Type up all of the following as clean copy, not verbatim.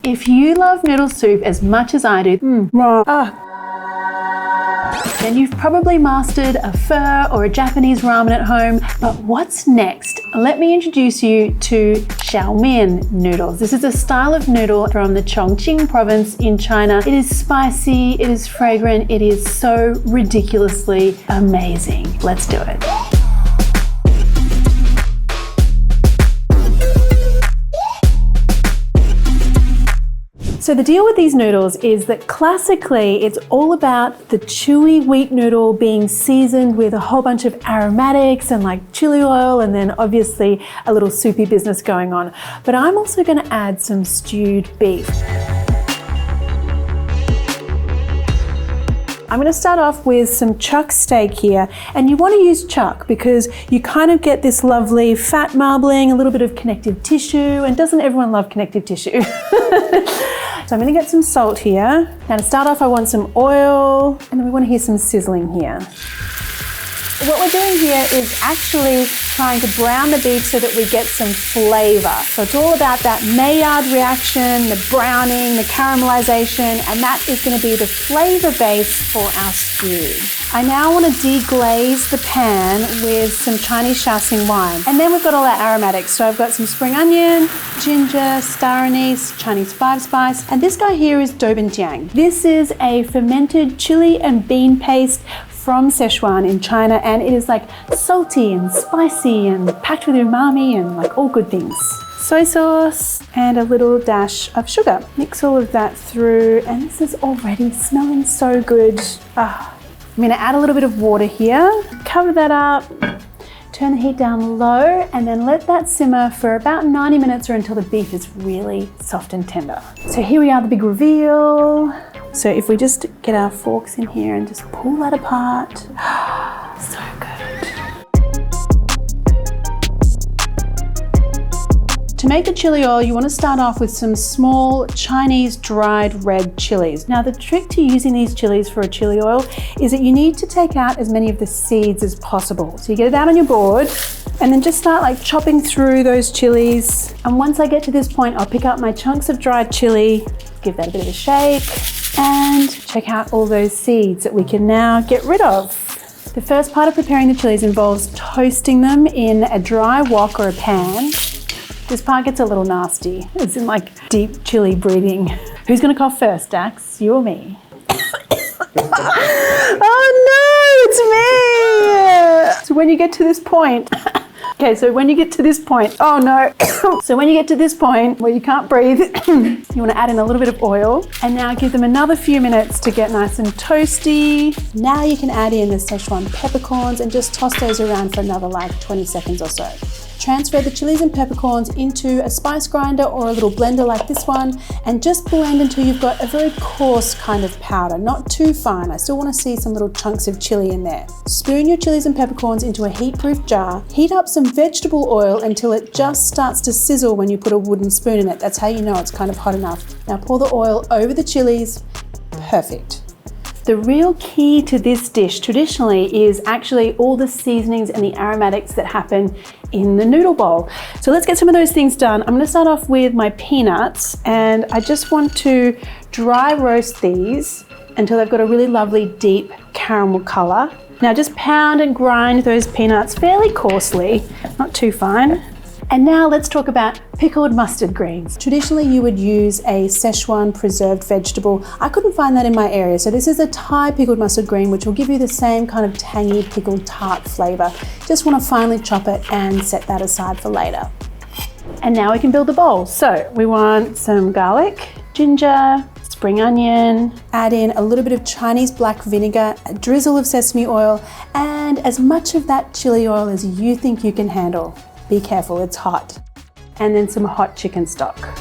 If you love noodle soup as much as I do, then you've probably mastered a pho or a Japanese ramen at home. But what's next? Let me introduce you to Xiao Mian noodles. This is a style of noodle from the Chongqing province in China. It is spicy, it is fragrant, it is so ridiculously amazing. Let's do it. So the deal with these noodles is that classically it's all about the chewy wheat noodle being seasoned with a whole bunch of aromatics and like chili oil, and then obviously a little soupy business going on. But I'm also going to add some stewed beef. I'm going to start off with some chuck steak here, and you want to use chuck because you kind of get this lovely fat marbling, a little bit of connective tissue, and doesn't everyone love connective tissue? So I'm going to get some salt here. Now to start off I want some oil, and then we want to hear some sizzling here. What we're doing here is actually trying to brown the beef so that we get some flavor. So it's all about that Maillard reaction, the browning, the caramelization, and that is going to be the flavor base for our stew. I now want to deglaze the pan with some Chinese Shaoxing wine. And then we've got all our aromatics. So I've got some spring onion, ginger, star anise, Chinese 5-spice, and this guy here is doubanjiang. This is a fermented chili and bean paste from Sichuan in China, and it is like salty and spicy and packed with umami and like all good things. Soy sauce and a little dash of sugar. Mix all of that through, and this is already smelling so good. I'm going to add a little bit of water here, cover that up, turn the heat down low, and then let that simmer for about 90 minutes or until the beef is really soft and tender. So here we are, the big reveal. So if we just get our forks in here and just pull that apart, so good. To make the chili oil, you want to start off with some small Chinese dried red chilies. Now the trick to using these chilies for a chili oil is that you need to take out as many of the seeds as possible. So you get it out on your board and then just start like chopping through those chilies. And once I get to this point, I'll pick up my chunks of dried chili, give that a bit of a shake, and check out all those seeds that we can now get rid of. The first part of preparing the chilies involves toasting them in a dry wok or a pan. This part gets a little nasty. It's in like deep chili breathing. Who's gonna cough first, Dax? You or me? Oh no, it's me! So when you get to this point, okay, so when you get to this point, oh no. So when you get to this point where you can't breathe, you want to add in a little bit of oil, and now give them another few minutes to get nice and toasty. Now you can add in the Sichuan peppercorns and just toss those around for another like 20 seconds or so. Transfer the chilies and peppercorns into a spice grinder or a little blender like this one, and just blend until you've got a very coarse kind of powder, not too fine. I still want to see some little chunks of chili in there. Spoon your chilies and peppercorns into a heat-proof jar. Heat up some vegetable oil until it just starts to sizzle when you put a wooden spoon in it. That's how you know it's kind of hot enough. Now pour the oil over the chilies. Perfect. The real key to this dish traditionally is actually all the seasonings and the aromatics that happen in the noodle bowl. So let's get some of those things done. I'm going to start off with my peanuts, and I just want to dry roast these until they've got a really lovely deep caramel color. Now just pound and grind those peanuts fairly coarsely, not too fine. And now let's talk about pickled mustard greens. Traditionally, you would use a Sichuan preserved vegetable. I couldn't find that in my area, so this is a Thai pickled mustard green, which will give you the same kind of tangy pickled tart flavor. Just want to finely chop it and set that aside for later. And now we can build the bowl. So we want some garlic, ginger, spring onion, add in a little bit of Chinese black vinegar, a drizzle of sesame oil, and as much of that chili oil as you think you can handle. Be careful, it's hot. And then some hot chicken stock.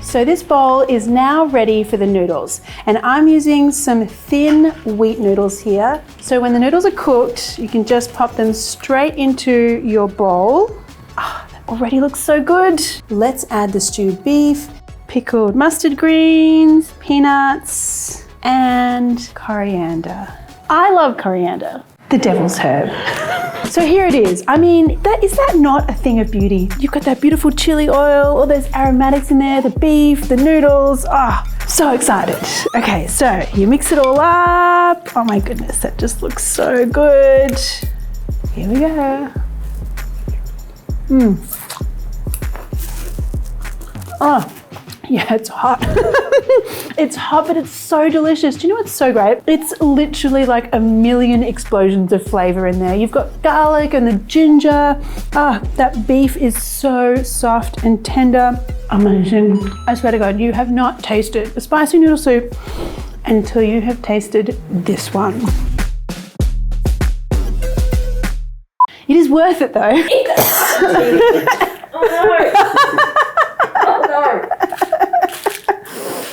So this bowl is now ready for the noodles, and I'm using some thin wheat noodles here. So when the noodles are cooked, you can just pop them straight into your bowl. Ah, that already looks so good. Let's add the stewed beef, pickled mustard greens, peanuts, and coriander. I love coriander. the devil's herb. So here it is. I mean, is that not a thing of beauty? You've got that beautiful chili oil, all those aromatics in there, the beef, the noodles. Ah, so excited. Okay, so you mix it all up. Oh my goodness, that just looks so good. Here we go. Oh, yeah, it's hot. It's hot, but it's so delicious. Do you know what's so great? It's literally like a million explosions of flavor in there. You've got garlic and the ginger. Ah, that beef is so soft and tender. Amazing. I swear to God, you have not tasted a spicy noodle soup until you have tasted this one. It is worth it though. Oh no!